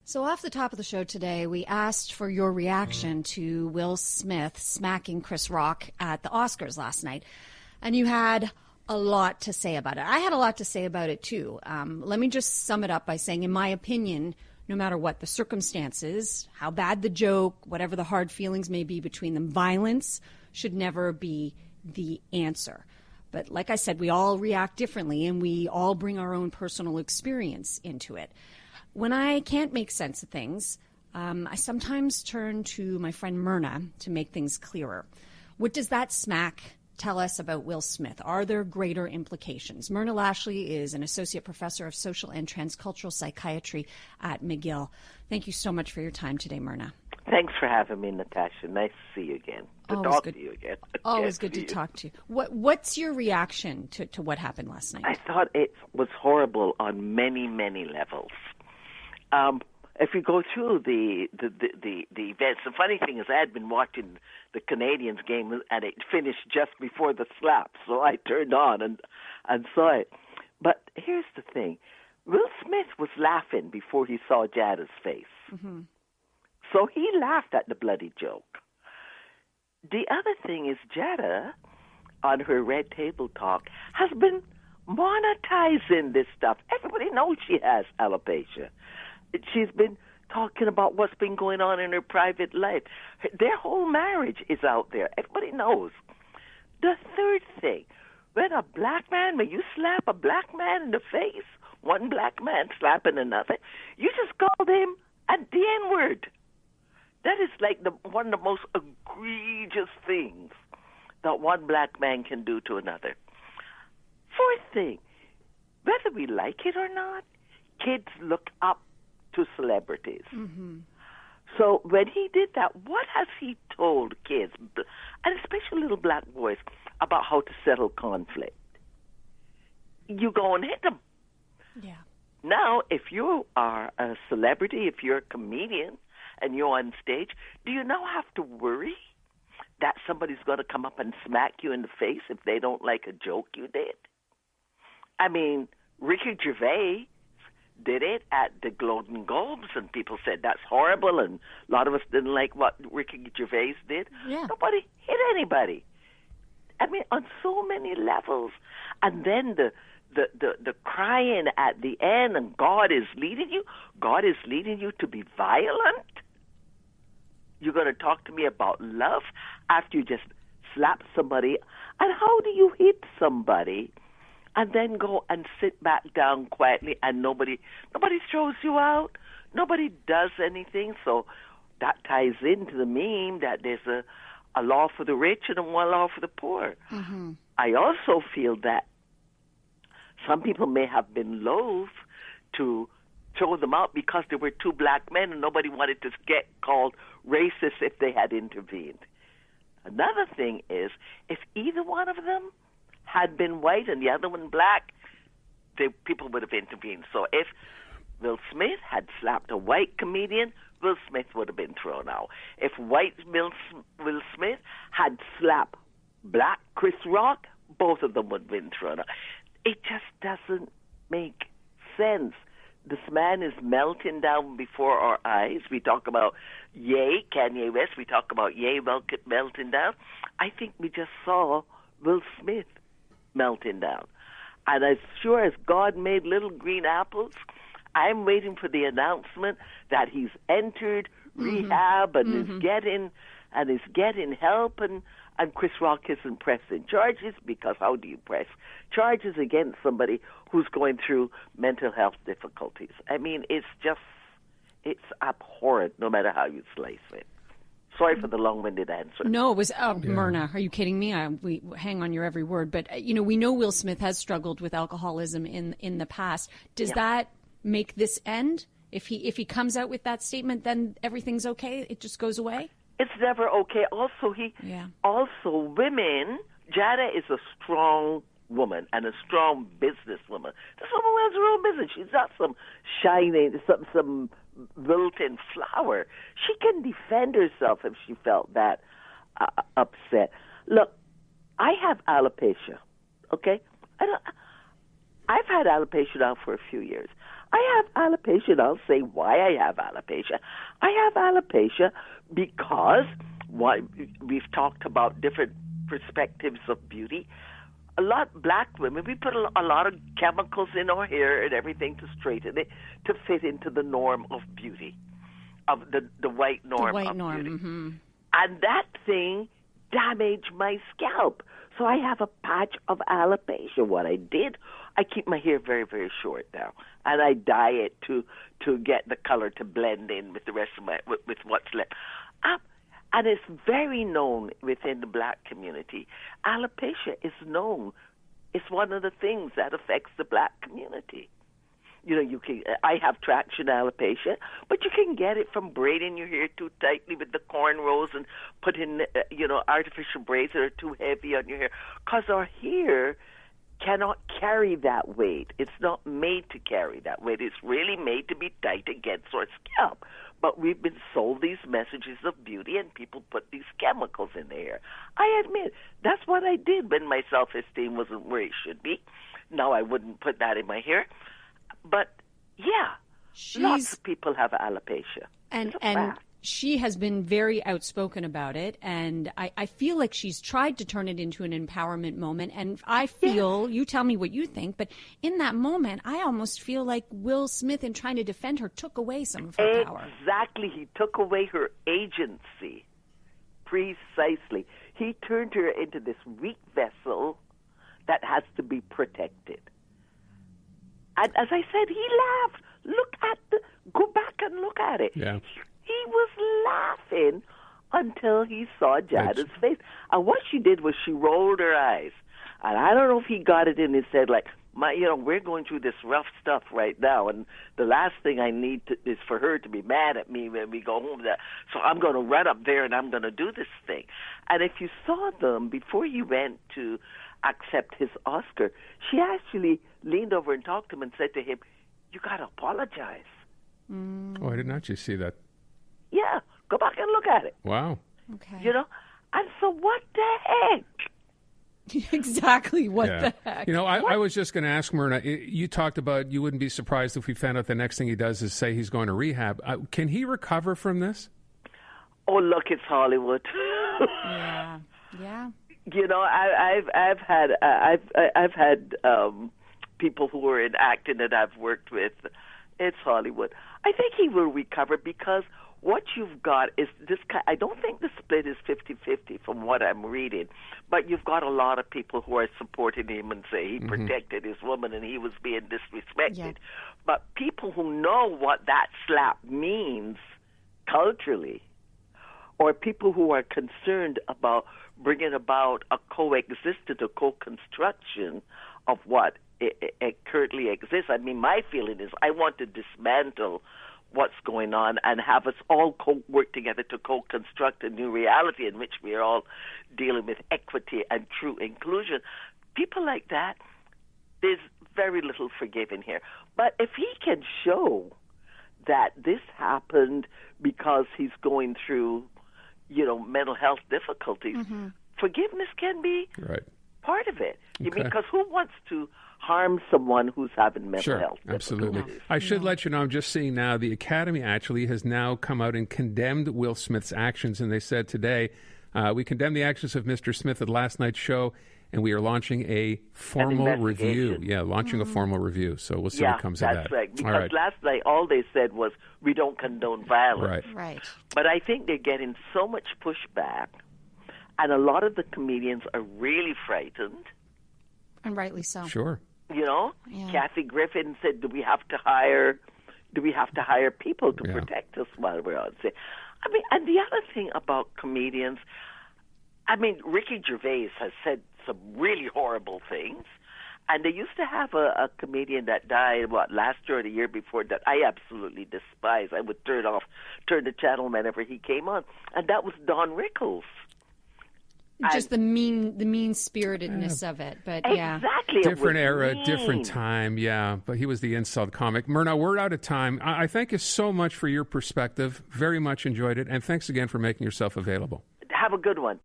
So off the top of the show today, we asked for your reaction to Will Smith smacking Chris Rock at the Oscars last night. And you had a lot to say about it. I had a lot to say about it too. Let me just sum it up by saying, in my opinion, no matter what the circumstances, how bad the joke, whatever the hard feelings may be between them, violence should never be the answer. But like I said, we all react differently and we all bring our own personal experience into it. When I can't make sense of things, I sometimes turn to my friend Myrna to make things clearer. What does that smack tell us about Will Smith? Are there greater implications? MYRNA LASHLEY is an associate professor of social and transcultural psychiatry at McGill. Thank you so much for your time today, Myrna. Thanks for having me, Natasha. Nice to see you again. Talk to you again. Always good to talk to you. What's your reaction to what happened last night? I thought it was horrible on many, many levels. If you go through the events, the funny thing is I had been watching the Canadians game and it finished just before the slap, so I turned on and saw it. But here's the thing. Will Smith was laughing before he saw Jada's face. Mm-hmm. So he laughed at the bloody joke. The other thing is Jada, on her Red Table Talk, has been monetizing this stuff. Everybody knows she has alopecia. She's been talking about what's been going on in her private life. Their whole marriage is out there. Everybody knows. The third thing, when you slap a black man in the face, one black man slapping another, you just called him the N-word. That is like one of the most egregious things that one black man can do to another. Fourth thing, whether we like it or not, kids look up to celebrities. Mm-hmm. So when he did that, what has he told kids, and especially little black boys, about how to settle conflict? You go and hit them. Yeah. Now, if you are a celebrity, if you're a comedian, and you're on stage, do you now have to worry that somebody's going to come up and smack you in the face if they don't like a joke you did? I mean, Ricky Gervais did it at the Golden Globes, and people said that's horrible, and a lot of us didn't like what Ricky Gervais did. Yeah. Nobody hit anybody. I mean, on so many levels. And then the crying at the end, and God is leading you. God is leading you to be violent. You're going to talk to me about love after you just slap somebody. And how do you hit somebody and then go and sit back down quietly and nobody throws you out? Nobody does anything. So that ties into the meme that there's a law for the rich and one law for the poor. Mm-hmm. I also feel that some people may have been loath to throw them out because there were two black men and nobody wanted to get called racist if they had intervened. Another thing is, if either one of them had been white and the other one black, people would have intervened. So if Will Smith had slapped a white comedian, Will Smith would have been thrown out. If white Will Smith had slapped black Chris Rock, both of them would have been thrown out. It just doesn't make sense. This man is melting down before our eyes. We talk about Kanye West. We talk about melting down. I think we just saw Will Smith melting down. And as sure as God made little green apples, I'm waiting for the announcement that he's entered rehab and is getting help, and Chris Rock isn't pressing charges, because how do you press charges against somebody who's going through mental health difficulties? I mean, it's abhorrent no matter how you slice it. Sorry for the long-winded answer. No, it was, Myrna, are you kidding me? We hang on your every word. But, we know Will Smith has struggled with alcoholism in the past. Does that make this end? If he comes out with that statement, then everything's okay? It just goes away? It's never okay. Also, women, Jada is a strong woman and a strong businesswoman. This woman has her own business. She's not some shining, some wilting flower. She can defend herself if she felt that upset. Look, I have alopecia, okay? I've had alopecia now for a few years. I have alopecia, and I'll say why I have alopecia. I have alopecia because we've talked about different perspectives of beauty. A lot black women, we put a lot of chemicals in our hair and everything to straighten it to fit into the norm of beauty, of the white norm of beauty. Mm-hmm. And that thing damaged my scalp. So I have a patch of alopecia. What I did, I keep my hair very, very short now, and I dye it to get the color to blend in with the rest of with what's left. And it's very known within the black community. Alopecia is known. It's one of the things that affects the black community. I have traction alopecia, but you can get it from braiding your hair too tightly with the cornrows and putting, artificial braids that are too heavy on your hair. Because our hair cannot carry that weight. It's not made to carry that weight. It's really made to be tight against our scalp. But we've been sold these messages of beauty, and people put these chemicals in their hair. I admit, that's what I did when my self-esteem wasn't where it should be. Now I wouldn't put that in my hair. But, yeah, lots of people have alopecia. And she has been very outspoken about it, and I feel like she's tried to turn it into an empowerment moment, and I feel, you tell me what you think, but in that moment, I almost feel like Will Smith, in trying to defend her, took away some of her power. Exactly. He took away her agency. Precisely. He turned her into this weak vessel that has to be protected. And as I said, he laughed. Go back and look at it. Yeah. He was laughing until he saw Jada's face. And what she did was she rolled her eyes. And I don't know if he got it in his head, like, we're going through this rough stuff right now, and the last thing I need is for her to be mad at me when we go home. So I'm going to run up there and I'm going to do this thing. And if you saw them before he went to accept his Oscar, she actually leaned over and talked to him and said to him, "You got to apologize." Oh, I did not just see that. Yeah, go back and look at it. Wow. Okay. And so what the heck? Exactly what the heck. I was just going to ask Myrna, you talked about you wouldn't be surprised if we found out the next thing he does is say he's going to rehab. Can he recover from this? Oh, look, it's Hollywood. Yeah. I've had people who are in acting that I've worked with. It's Hollywood. I think he will recover because what you've got is this kind. I don't think the split is 50-50 from what I'm reading, but you've got a lot of people who are supporting him and say he protected his woman and he was being disrespected. Yeah. But people who know what that slap means culturally, or people who are concerned about bringing about a coexistence or co-construction of what it currently exists. I mean, my feeling is I want to dismantle what's going on and have us all work together to co-construct a new reality in which we are all dealing with equity and true inclusion. People like that, there's very little forgiving here. But if he can show that this happened because he's going through, mental health difficulties, forgiveness can be part of it. Okay. Because who wants to harm someone who's having mental health difficulties? Absolutely. I should let you know, I'm just seeing now, the Academy actually has now come out and condemned Will Smith's actions, and they said today, we condemn the actions of Mr. Smith at last night's show, and we are launching a formal review. Yeah, launching a formal review. So we'll see what comes of that. That's right. Because last night all they said was, we don't condone violence. Right. But I think they're getting so much pushback, and a lot of the comedians are really frightened. And rightly so. Sure. Kathy Griffin said, do we have to hire people to protect us while we're on set? I mean, and the other thing about comedians, Ricky Gervais has said some really horrible things. And they used to have a comedian that died, last year or the year before, that I absolutely despise. I would turn the channel whenever he came on. And that was Don Rickles. Just the mean-spiritedness of it, but exactly. Different era, different time, but he was the insult comic. Myrna, we're out of time. I thank you so much for your perspective. Very much enjoyed it, and thanks again for making yourself available. Have a good one.